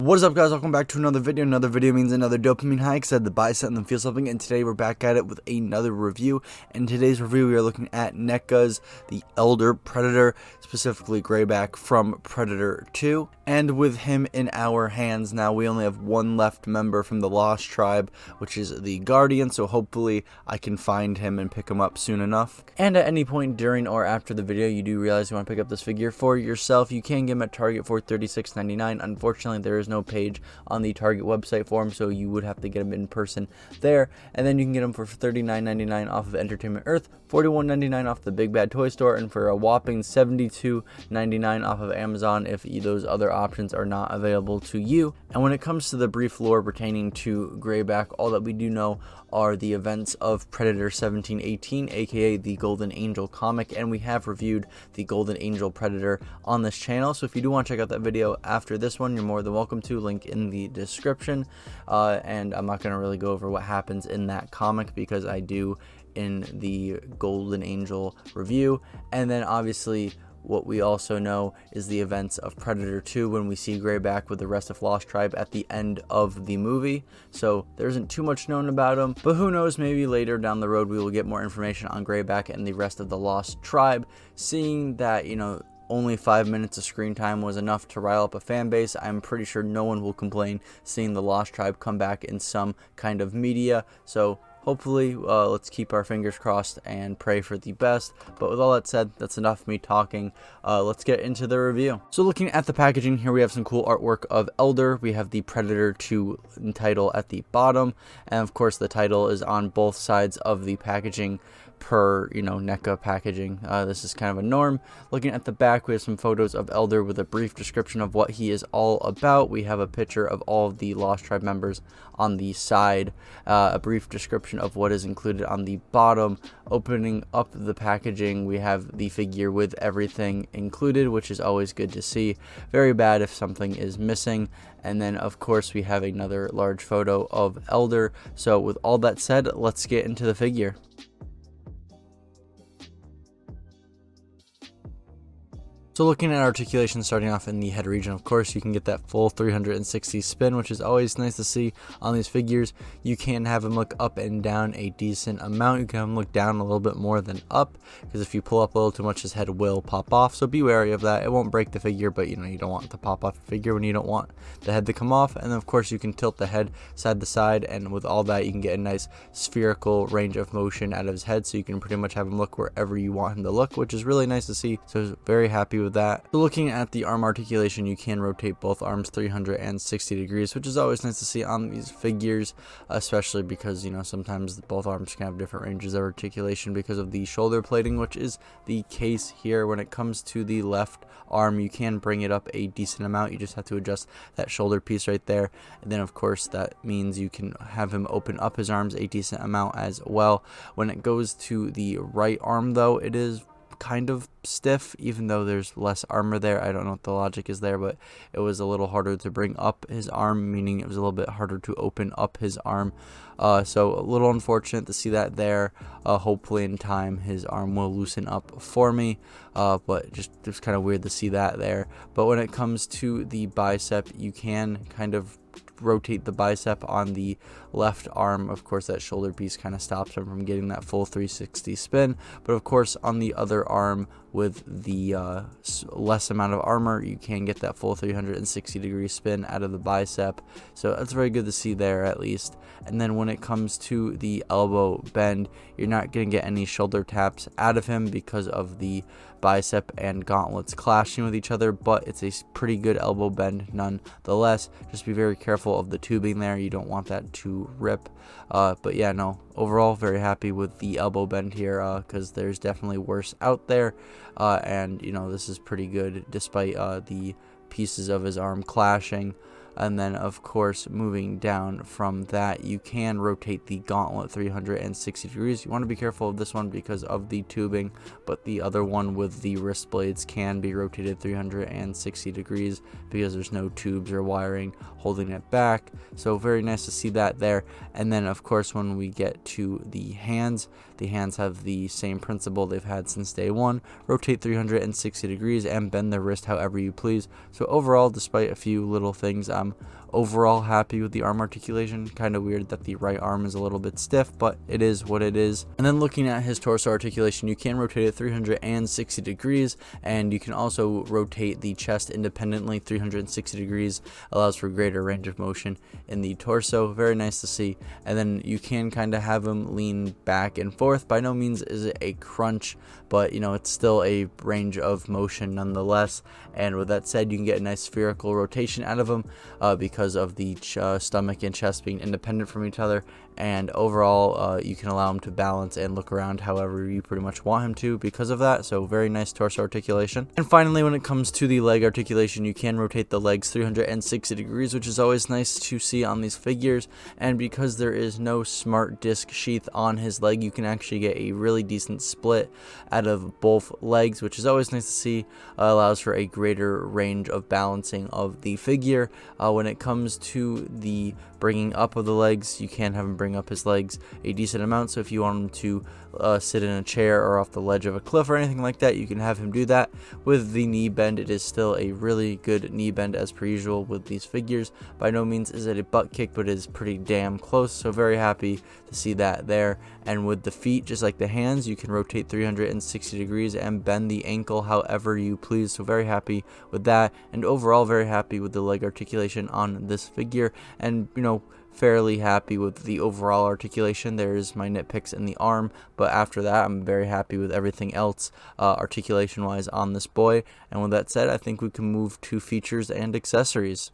What is up, guys? Welcome back to another video. Another video means another dopamine high, because I had the bicep and then feel something, and today we're back at it with another review. In today's review, we are looking at NECA's The Elder Predator, specifically Greyback from Predator 2. And with him in our hands now, we only have one left member from the Lost Tribe, which is the Guardian, so hopefully I can find him and pick him up soon enough. And at any point during or after the video, you do realize you want to pick up this figure for yourself, you can get him at Target for $36.99. Unfortunately, there is no page on the Target website for him, so you would have to get him in person there. And then you can get him for $39.99 off of Entertainment Earth, $41.99 off the Big Bad Toy Store, and for a whopping $72.99 off of Amazon if those other options are not available to you. And when it comes to the brief lore pertaining to Greyback, all that we do know are the events of Predator 1718, aka the Golden Angel comic, and we have reviewed the Golden Angel Predator on this channel, so if you do want to check out that video after this one, you're more than welcome to. Link in the description. And I'm not going to really go over what happens in that comic because I do in the Golden Angel review. And then obviously what we also know is the events of Predator 2 when we see Greyback with the rest of Lost Tribe at the end of the movie. So there isn't too much known about him, but who knows, maybe later down the road we will get more information on Greyback and the rest of the Lost Tribe. Seeing that, you know, only 5 minutes of screen time was enough to rile up a fan base, I'm pretty sure no one will complain seeing the Lost Tribe come back in some kind of media. So hopefully, let's keep our fingers crossed and pray for the best. But with all that said, that's enough of me talking. Let's get into the review. So looking at the packaging here, we have some cool artwork of Elder. We have the Predator 2 title at the bottom. And of course, the title is on both sides of the packaging per, you know, NECA packaging. This is kind of a norm. Looking at the back, we have some photos of Elder with a brief description of what he is all about. We have a picture of all of the Lost Tribe members on the side, a brief description of what is included on the bottom. Opening up the packaging, we have the figure with everything included, which is always good to see. Very bad if something is missing. And then of course we have another large photo of Elder. So with all that said, let's get into the figure. So looking at articulation, starting off in the head region, of course you can get that full 360 spin, which is always nice to see on these figures. You can have him look up and down a decent amount. You can have him look down a little bit more than up, because if you pull up a little too much, his head will pop off. So be wary of that. It won't break the figure, but you know, you don't want it to pop off the figure when you don't want the head to come off. And then of course you can tilt the head side to side, and with all that you can get a nice spherical range of motion out of his head, so you can pretty much have him look wherever you want him to look, which is really nice to see. So very happy with that. So looking at the arm articulation, you can rotate both arms 360 degrees, which is always nice to see on these figures, especially because, you know, sometimes both arms can have different ranges of articulation because of the shoulder plating, which is the case here. When it comes to the left arm, you can bring it up a decent amount. You just have to adjust that shoulder piece right there, and then of course that means you can have him open up his arms a decent amount as well. When it goes to the right arm though, it is kind of stiff, even though there's less armor there. I don't know what the logic is there, but it was a little harder to bring up his arm, meaning it was a little bit harder to open up his arm. So a little unfortunate to see that there. Hopefully in time his arm will loosen up for me, but just kind of weird to see that there. But when it comes to the bicep, you can kind of rotate the bicep on the left arm. Of course that shoulder piece kind of stops him from getting that full 360 spin, but of course on the other arm with the less amount of armor, you can get that full 360 degree spin out of the bicep. So that's very good to see there, at least. And then when it comes to the elbow bend, you're not going to get any shoulder taps out of him because of the bicep and gauntlets clashing with each other, but it's a pretty good elbow bend nonetheless. Just be very careful of the tubing there. You don't want that to rip. But yeah, no, overall very happy with the elbow bend here, because there's definitely worse out there. And you know, this is pretty good despite the pieces of his arm clashing. And then of course moving down from that, you can rotate the gauntlet 360 degrees. You want to be careful of this one because of the tubing, but the other one with the wrist blades can be rotated 360 degrees because there's no tubes or wiring holding it back. So very nice to see that there. And then of course when we get to the hands have the same principle they've had since day one. Rotate 360 degrees and bend the wrist however you please. So overall, despite a few little things I'm overall happy with the arm articulation. Kind of weird that the right arm is a little bit stiff, but it is what it is. And then looking at his torso articulation, you can rotate it 360 degrees, and you can also rotate the chest independently 360 degrees. Allows for greater range of motion in the torso. Very nice to see. And then you can kind of have him lean back and forth. By no means is it a crunch, but you know, it's still a range of motion nonetheless. And with that said, you can get a nice spherical rotation out of him because of the stomach and chest being independent from each other. And overall, you can allow him to balance and look around however you pretty much want him to because of that. So very nice torso articulation. And finally, when it comes to the leg articulation, you can rotate the legs 360 degrees, which is always nice to see on these figures. And because there is no smart disc sheath on his leg, you can actually get a really decent split out of both legs, which is always nice to see. Allows for a greater range of balancing of the figure. When it comes to the bringing up of the legs, you can have him bring up his legs a decent amount. So if you want him to sit in a chair or off the ledge of a cliff or anything like that, you can have him do that. With the knee bend, it is still a really good knee bend as per usual with these figures. By no means is it a butt kick, but it is pretty damn close, so very happy to see that there. And with the feet, just like the hands, you can rotate 360 degrees and bend the ankle however you please, so very happy with that. And overall, very happy with the leg articulation on this figure, and you know, fairly happy with the overall articulation. There's my nitpicks in the arm, but after that, I'm very happy with everything else articulation wise on this boy. And with that said, I think we can move to features and accessories.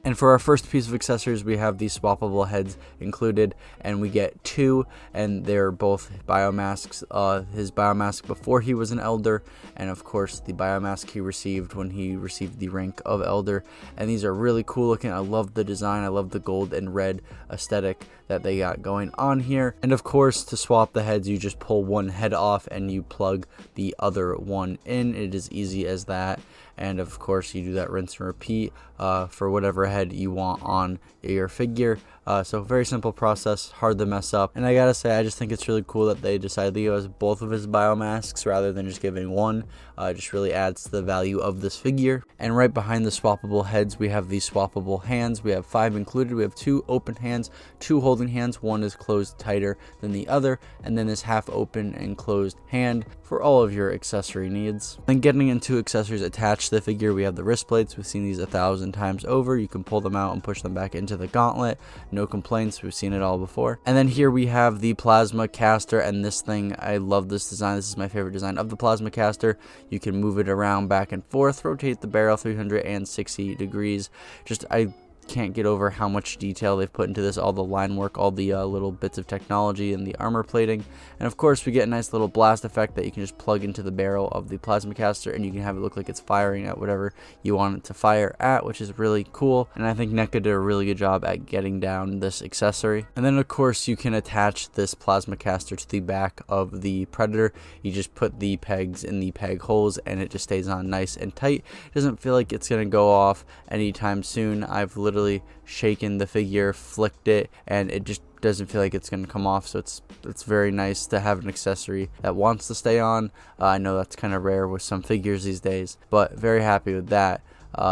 And for our first piece of accessories, we have these swappable heads included, and we get two, and they're both biomasks. His biomask before he was an elder, and of course the biomask he received when he received the rank of elder. And these are really cool looking. I love the design. I love the gold and red aesthetic that they got going on here. And of course, to swap the heads, you just pull one head off and you plug the other one in. It is easy as that. And of course, you do that rinse and repeat for whatever head you want on your figure. So very simple process, hard to mess up. And I gotta say, I just think it's really cool that they decided to give us both of his biomasks rather than just giving one. It just really adds to the value of this figure. And right behind the swappable heads, we have these swappable hands. We have 5 included. We have 2 open hands, 2 holding hands. One is closed tighter than the other, and then this half open and closed hand for all of your accessory needs. Then getting into accessories attached to the figure, we have the wrist plates. We've seen these 1,000 times over. You can pull them out and push them back into the gauntlet. No complaints, we've seen it all before. And then here we have the plasma caster, and this thing, I love this design. This is my favorite design of the plasma caster. You can move it around back and forth, rotate the barrel 360 degrees. I can't get over how much detail they've put into this, all the line work, all the little bits of technology and the armor plating. And of course, we get a nice little blast effect that you can just plug into the barrel of the plasma caster, and you can have it look like it's firing at whatever you want it to fire at, which is really cool. And I think NECA did a really good job at getting down this accessory. And then of course, you can attach this plasma caster to the back of the Predator. You just put the pegs in the peg holes and it just stays on nice and tight. It doesn't feel like it's going to go off anytime soon. I've literally shaken the figure, flicked it, and it just doesn't feel like it's going to come off. So it's very nice to have an accessory that wants to stay on. I know that's kind of rare with some figures these days, but very happy with that.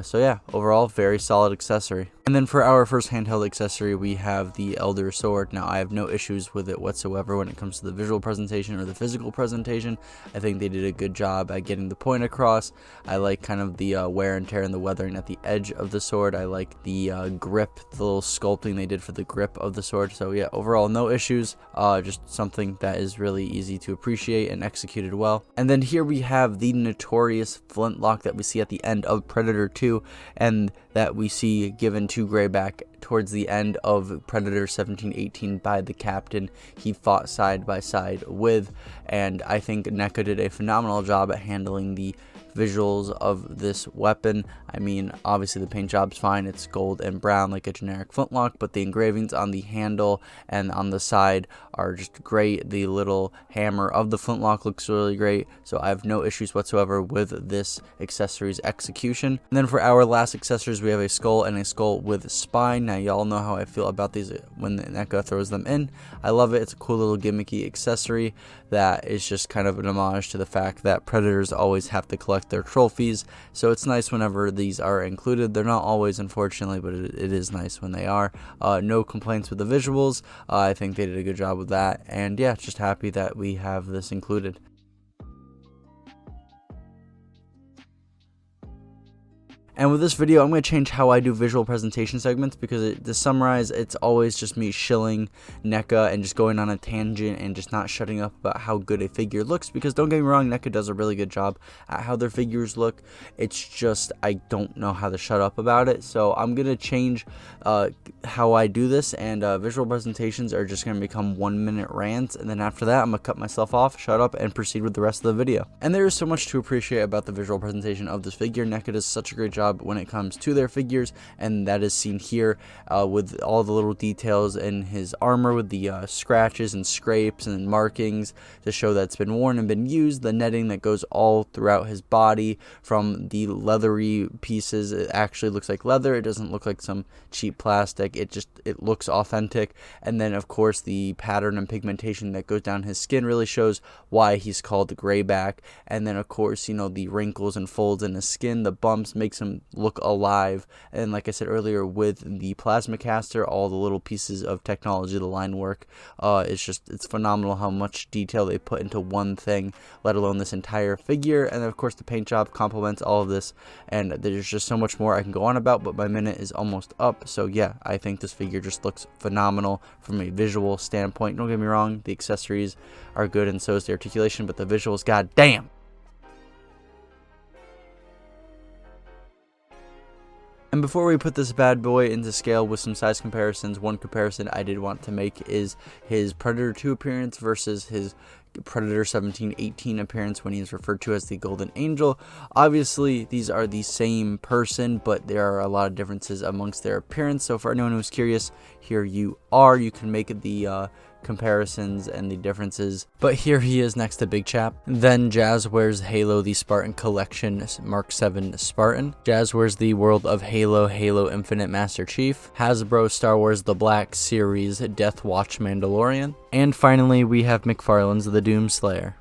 So yeah, overall, very solid accessory. And then for our first handheld accessory, we have the Elder Sword. Now, I have no issues with it whatsoever when it comes to the visual presentation or the physical presentation. I think they did a good job at getting the point across. I like kind of the wear and tear and the weathering at the edge of the sword. I like the grip, the little sculpting they did for the grip of the sword. So yeah, overall, no issues. Just something that is really easy to appreciate and executed well. And then here we have the notorious flintlock that we see at the end of Predator 2, and that we see given to Greyback towards the end of Predator 1718 by the captain he fought side by side with. And I think NECA did a phenomenal job at handling the visuals of this weapon. I mean, obviously the paint job's fine, it's gold and brown like a generic flintlock, but the engravings on the handle and on the side are just great. The little hammer of the flintlock looks really great, so I have no issues whatsoever with this accessory's execution. And then for our last accessories, we have a skull and a skull with spine. Now, y'all know how I feel about these when the NECA throws them in. I love it. It's a cool little gimmicky accessory that is just kind of an homage to the fact that Predators always have to collect collect their trophies. So it's nice whenever these are included. They're not always, unfortunately, but it is nice when they are. No complaints with the visuals. I think they did a good job with that, and yeah, just happy that we have this included. And with this video, I'm going to change how I do visual presentation segments, because to summarize, it's always just me shilling NECA and just going on a tangent and just not shutting up about how good a figure looks, because don't get me wrong, NECA does a really good job at how their figures look. It's just I don't know how to shut up about it, so I'm going to change how I do this, and visual presentations are just going to become 1-minute rants, and then after that, I'm going to cut myself off, shut up, and proceed with the rest of the video. And there is so much to appreciate about the visual presentation of this figure. NECA does such a great job when it comes to their figures, and that is seen here with all the little details in his armor, with the scratches and scrapes and markings to show that it's been worn and been used, the netting that goes all throughout his body from the leathery pieces. It actually looks like leather. It doesn't look like some cheap plastic. It looks authentic. And then of course the pattern and pigmentation that goes down his skin really shows why he's called Greyback. And then of course, you know, the wrinkles and folds in his skin, the bumps, makes him look alive. And like I said earlier, with the plasma caster, all the little pieces of technology, the line work, it's phenomenal how much detail they put into one thing, let alone this entire figure. And of course the paint job complements all of this, and there's just so much more I can go on about, but my minute is almost up. So yeah, I think this figure just looks phenomenal from a visual standpoint. Don't get me wrong, the accessories are good and so is the articulation, but the visuals, goddamn. And before we put this bad boy into scale with some size comparisons, one comparison I did want to make is his Predator 2 appearance versus his Predator 17-18 appearance when he is referred to as the Golden Angel. Obviously, these are the same person, but there are a lot of differences amongst their appearance. So for anyone who's curious, here you are. You can make the comparisons and the differences. But here he is next to Big Chap. Then Jazz wears Halo the Spartan Collection Mark 7 Spartan. Jazz wears the World of Halo Infinite Master Chief. Hasbro Star Wars The Black Series Death Watch Mandalorian. And finally, we have McFarlane's The Doom Slayer.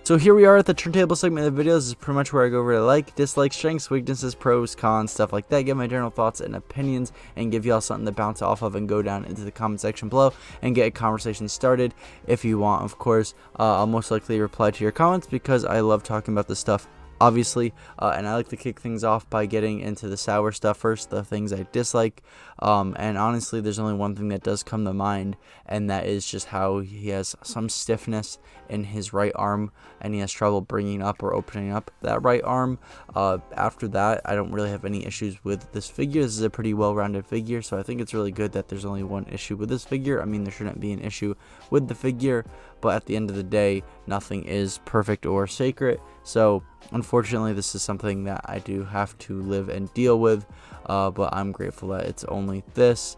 So here we are at the turntable segment of the video. This is pretty much where I go over to like, dislike, strengths, weaknesses, pros, cons, stuff like that. Give my general thoughts and opinions and give y'all something to bounce off of and go down into the comment section below and get a conversation started if you want. Of course, I'll most likely reply to your comments because I love talking about this stuff, obviously, and I like to kick things off by getting into the sour stuff first, the things I dislike. And honestly, there's only one thing that does come to mind, and that is just how he has some stiffness in his right arm, and he has trouble bringing up or opening up that right arm. After that, I don't really have any issues with this figure. This is a pretty well-rounded figure, so I think it's really good that there's only one issue with this figure. I mean, there shouldn't be an issue with the figure, but at the end of the day, nothing is perfect or sacred. So unfortunately, this is something that I do have to live and deal with, but I'm grateful that it's only this.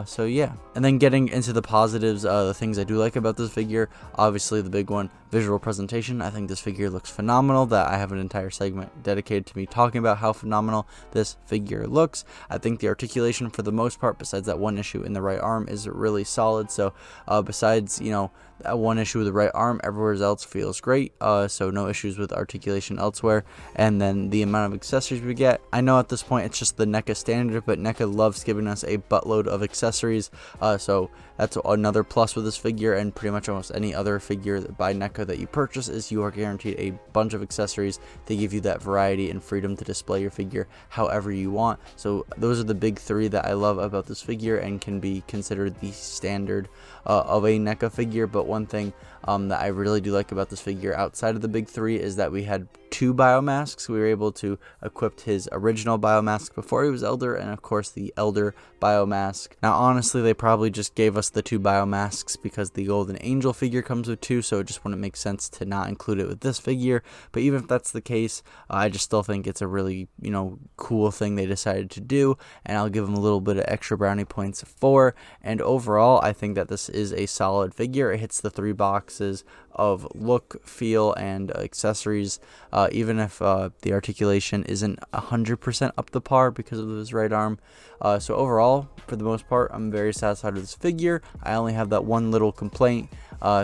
So yeah, and then getting into the positives, the things I do like about this figure, obviously the big one, visual presentation. I think this figure looks phenomenal. That I have an entire segment dedicated to me talking about how phenomenal this figure looks. I think the articulation, for the most part, besides that one issue in the right arm, is really solid. So besides, you know, that one issue with the right arm, everywhere else feels great. So no issues with articulation elsewhere. And then the amount of accessories we get, I know at this point it's just the NECA standard, but NECA loves giving us a buttload of accessories. So that's another plus with this figure, and pretty much almost any other figure by NECA that you purchase is you are guaranteed a bunch of accessories to give you that variety and freedom to display your figure however you want. So those are the big three that I love about this figure and can be considered the standard of a NECA figure. But one thing that I really do like about this figure outside of the big three is that we had 2 biomasks. We were able to equip his original biomask before he was Elder, and of course the Elder biomask. Now honestly, they probably just gave us the 2 biomasks because the Golden Angel figure comes with 2, so it just wouldn't make sense to not include it with this figure. But even if that's the case, I just still think it's a really, you know, cool thing they decided to do, and I'll give them a little bit of extra brownie points for. And overall, I think that this is a solid figure. It hits the 3 box mixes of look, feel, and accessories, even if the articulation isn't 100% up to par because of his right arm. So overall, for the most part, I'm very satisfied with this figure. I only have that one little complaint.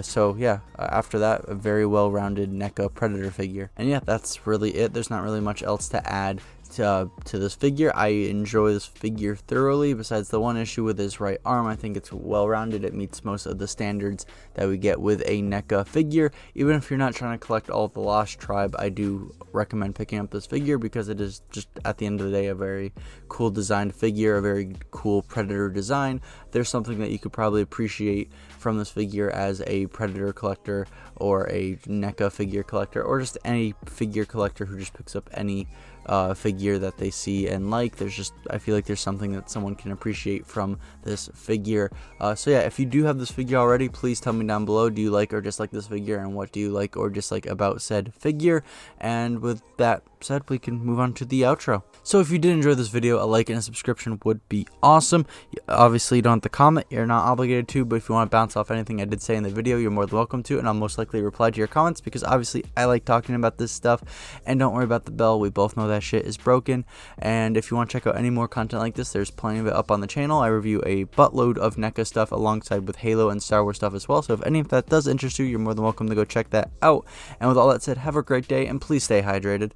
So yeah, after that, a very well-rounded NECA Predator figure. And yeah, that's really it. There's not really much else to add to this figure. I enjoy this figure thoroughly. Besides the one issue with his right arm, I think it's well-rounded. It meets most of the standards that we get with a NECA figure. Even if you're not trying to collect all of the Lost Tribe, I do recommend picking up this figure because it is just, at the end of the day, a very cool designed figure, a very cool Predator design. There's something that you could probably appreciate from this figure as a Predator collector or a NECA figure collector, or just any figure collector who just picks up any figure that they see and like. I feel like there's something that someone can appreciate from this figure. So yeah, if you do have this figure already, please tell me down below, do you like or dislike this figure, and what do you like or dislike about said figure? And with that said, we can move on to the outro. So if you did enjoy this video, a like and a subscription would be awesome. Obviously, you don't have to comment, you're not obligated to, but if you want to bounce off anything I did say in the video, you're more than welcome to, and I'll most likely reply to your comments because obviously I like talking about this stuff. And don't worry about the bell, we both know that shit is broken. And if you want to check out any more content like this, there's plenty of it up on the channel. I review a buttload of NECA stuff alongside with Halo and Star Wars stuff as well, so if any of that does interest you, you're more than welcome to go check that out. And with all that said, have a great day and please stay hydrated.